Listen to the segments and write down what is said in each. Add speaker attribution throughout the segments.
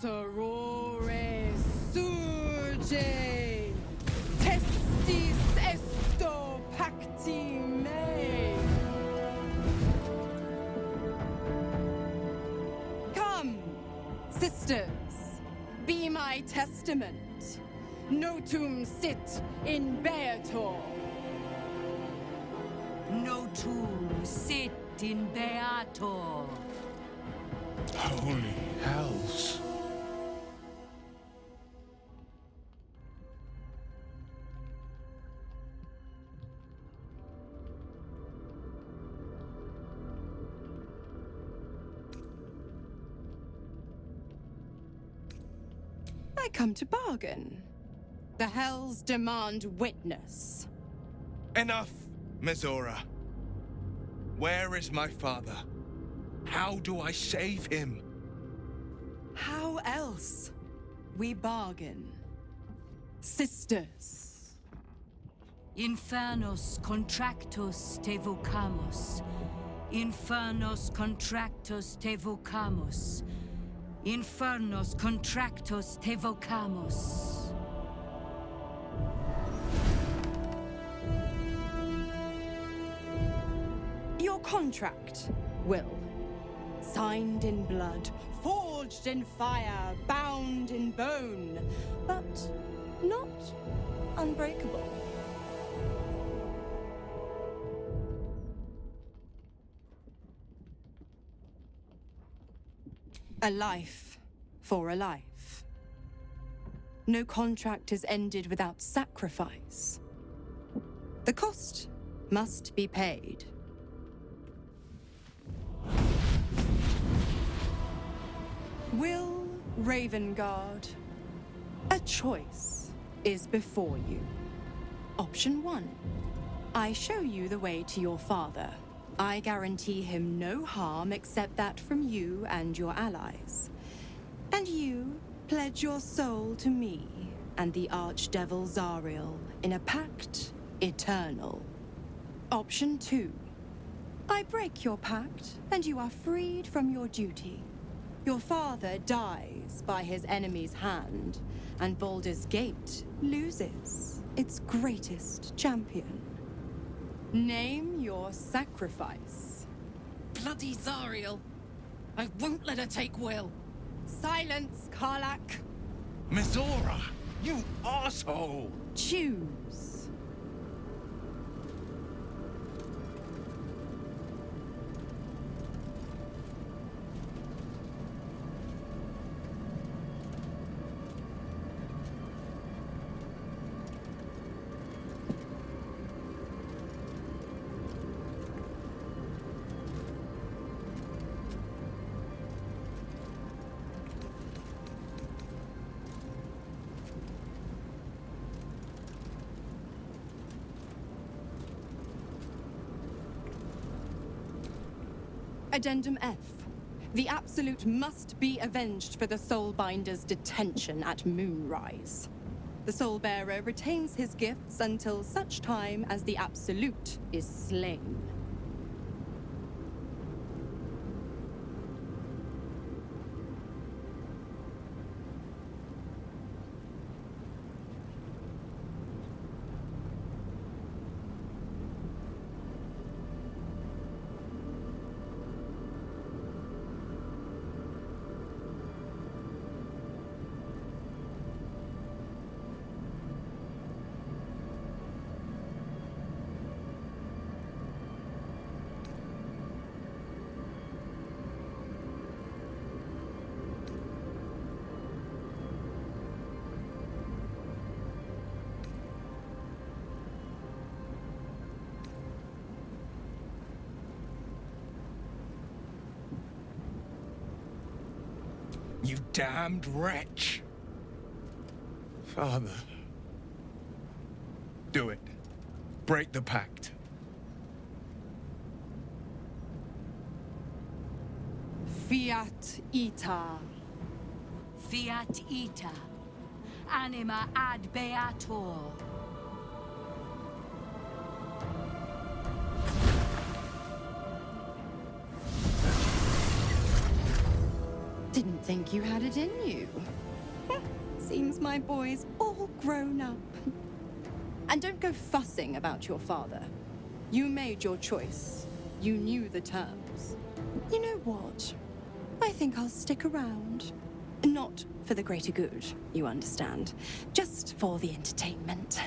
Speaker 1: sorore surge, testis esto pacti me. Come, sisters, be my testament. Notum sit in beator.
Speaker 2: Notum sit in beator.
Speaker 3: Holy hells.
Speaker 1: I come to bargain. The hells demand witness.
Speaker 4: Enough, Mizora. Where is my father? How do I save him?
Speaker 1: How else? We bargain. Sisters.
Speaker 2: Infernos contractus te vocamus. Infernos contractus te vocamus. Infernos contractus te vocamus.
Speaker 1: Your contract, Will. Signed in blood, forged in fire, bound in bone, but not unbreakable. A life for a life. No contract is ended without sacrifice. The cost must be paid. Will Ravengard, a choice is before you. Option 1. I show you the way to your father. I guarantee him no harm except that from you and your allies. And you pledge your soul to me and the Archdevil Zariel in a pact eternal. Option 2. I break your pact and you are freed from your duty. Your father dies by his enemy's hand, and Baldur's Gate loses its greatest champion. Name your sacrifice.
Speaker 5: Bloody Zariel! I won't let her take Will!
Speaker 1: Silence, Karlak!
Speaker 4: Mizora, you asshole!
Speaker 1: Choose. Addendum F. The Absolute must be avenged for the Soulbinder's detention at Moonrise. The Soulbearer retains his gifts until such time as the Absolute is slain.
Speaker 4: You damned wretch!
Speaker 3: Father.
Speaker 4: Do it. Break the pact.
Speaker 1: Fiat ita.
Speaker 2: Fiat ita. Anima ad beator.
Speaker 1: Didn't think you had it in you. Seems my boy's all grown up. And don't go fussing about your father. You made your choice. You knew the terms. You know what? I think I'll stick around. Not for the greater good, you understand. Just for the entertainment.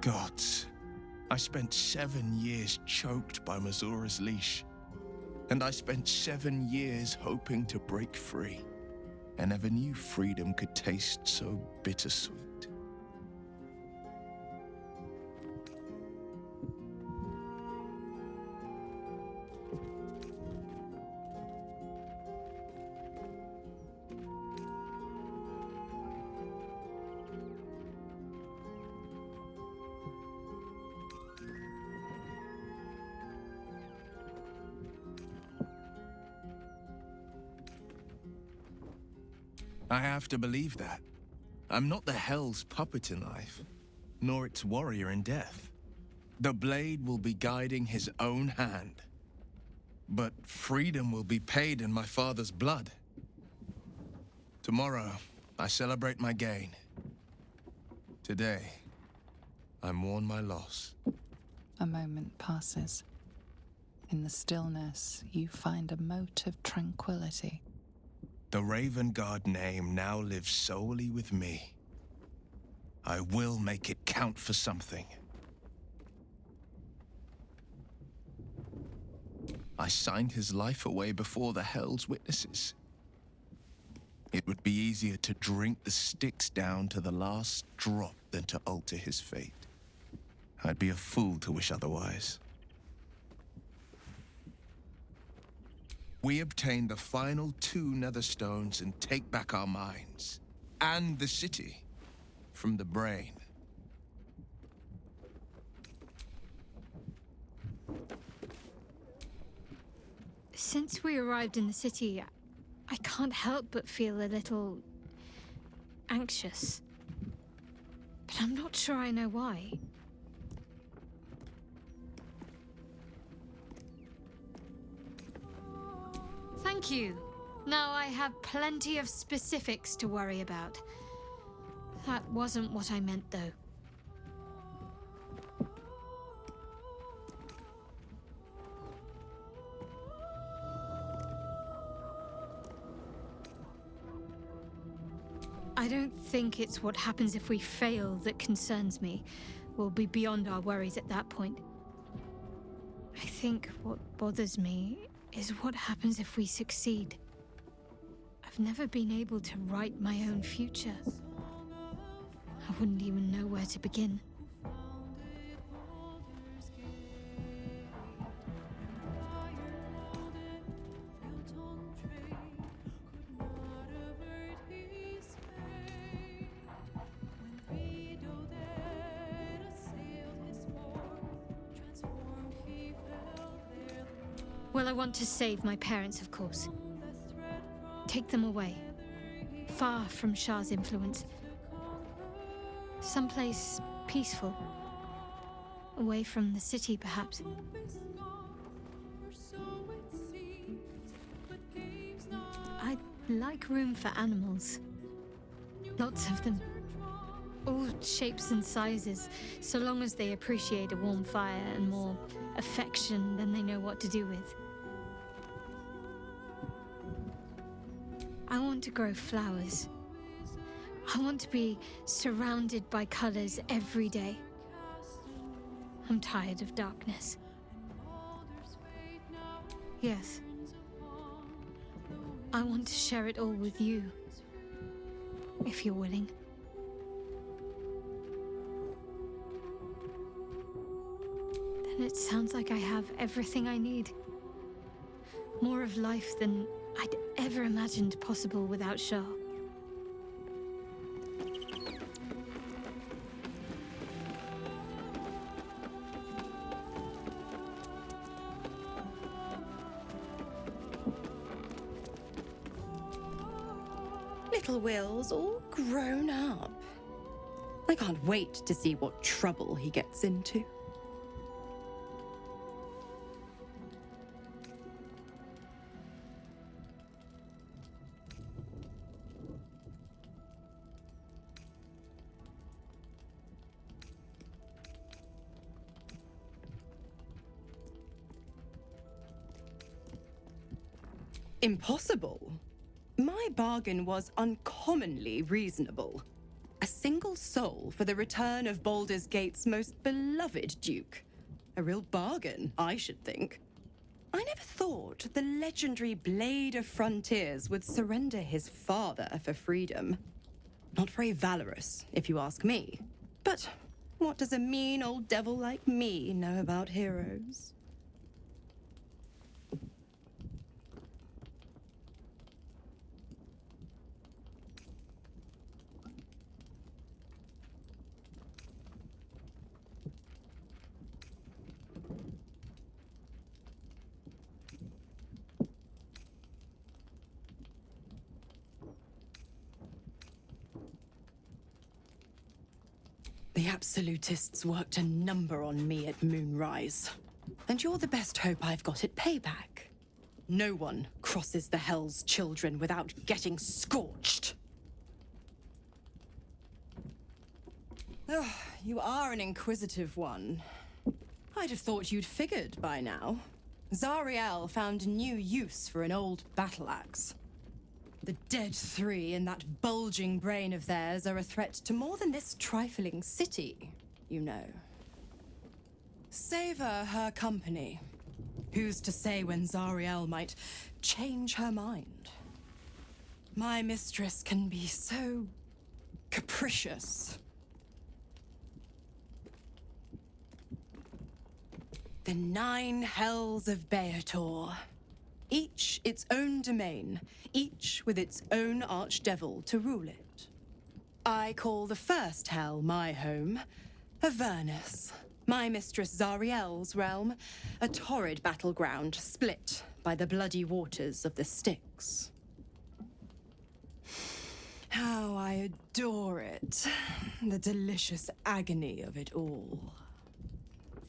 Speaker 4: Gods, I spent 7 years choked by Mizora's leash. And I spent 7 years hoping to break free. I never knew freedom could taste so bittersweet. I have to believe that. I'm not the Hell's puppet in life, nor its warrior in death. The blade will be guiding his own hand. But freedom will be paid in my father's blood. Tomorrow, I celebrate my gain. Today, I mourn my loss.
Speaker 6: A moment passes. In the stillness, you find a mote of tranquility.
Speaker 4: The Raven Guard name now lives solely with me. I will make it count for something. I signed his life away before the Hell's witnesses. It would be easier to drink the Styx down to the last drop than to alter his fate. I'd be a fool to wish otherwise. We obtain the final 2 nether stones and take back our minds. And the city. From the brain.
Speaker 7: Since we arrived in the city, I can't help but feel a little anxious. But I'm not sure I know why. Thank you. Now I have plenty of specifics to worry about. That wasn't what I meant, though. I don't think it's what happens if we fail that concerns me. We'll be beyond our worries at that point. I think what bothers me is what happens if we succeed. I've never been able to write my own future. I wouldn't even know where to begin. Well, I want to save my parents, of course. Take them away. Far from Shah's influence. Someplace peaceful. Away from the city, perhaps. I'd like room for animals. Lots of them. All shapes and sizes, so long as they appreciate a warm fire and more affection than they know what to do with. I want to grow flowers. I want to be surrounded by colors every day. I'm tired of darkness. Yes. I want to share it all with you, if you're willing. Then it sounds like I have everything I need. More of life than I'd ever imagined possible without Shah.
Speaker 1: Little Will's all grown up. I can't wait to see what trouble he gets into. Impossible? My bargain was uncommonly reasonable. A single soul for the return of Baldur's Gate's most beloved duke. A real bargain, I should think. I never thought the legendary Blade of Frontiers would surrender his father for freedom. Not very valorous, if you ask me. But what does a mean old devil like me know about heroes? The Absolutists worked a number on me at Moonrise. And you're the best hope I've got at payback. No one crosses the Hell's Children without getting scorched. Oh, you are an inquisitive one. I'd have thought you'd figured by now. Zariel found a new use for an old battle axe. The dead three in that bulging brain of theirs are a threat to more than this trifling city, you know. Savor her company. Who's to say when Zariel might change her mind? My mistress can be so capricious. The 9 hells of Beator. Each its own domain, each with its own archdevil to rule it. I call the first hell my home, Avernus, my mistress Zariel's realm, a torrid battleground split by the bloody waters of the Styx. How I adore it, the delicious agony of it all.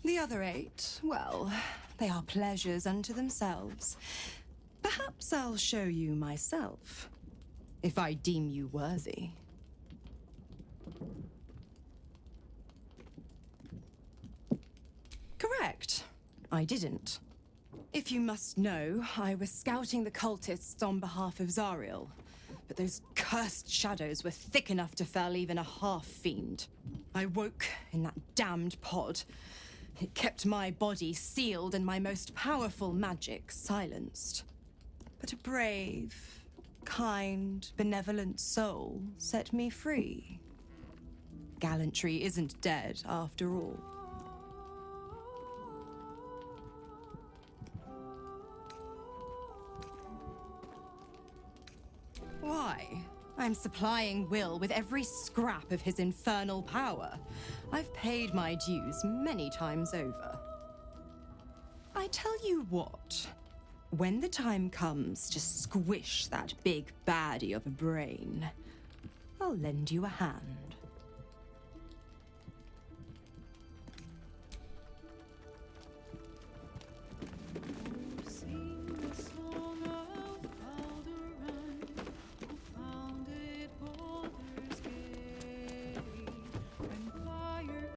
Speaker 1: The other 8, well, they are pleasures unto themselves. Perhaps I'll show you myself, if I deem you worthy. Correct. I didn't. If you must know, I was scouting the cultists on behalf of Zariel, but those cursed shadows were thick enough to fell even a half-fiend. I woke in that damned pod. It kept my body sealed and my most powerful magic silenced. But a brave, kind, benevolent soul set me free. Gallantry isn't dead after all. Why? I'm supplying Will with every scrap of his infernal power. I've paid my dues many times over. I tell you what, when the time comes to squish that big baddie of a brain, I'll lend you a hand.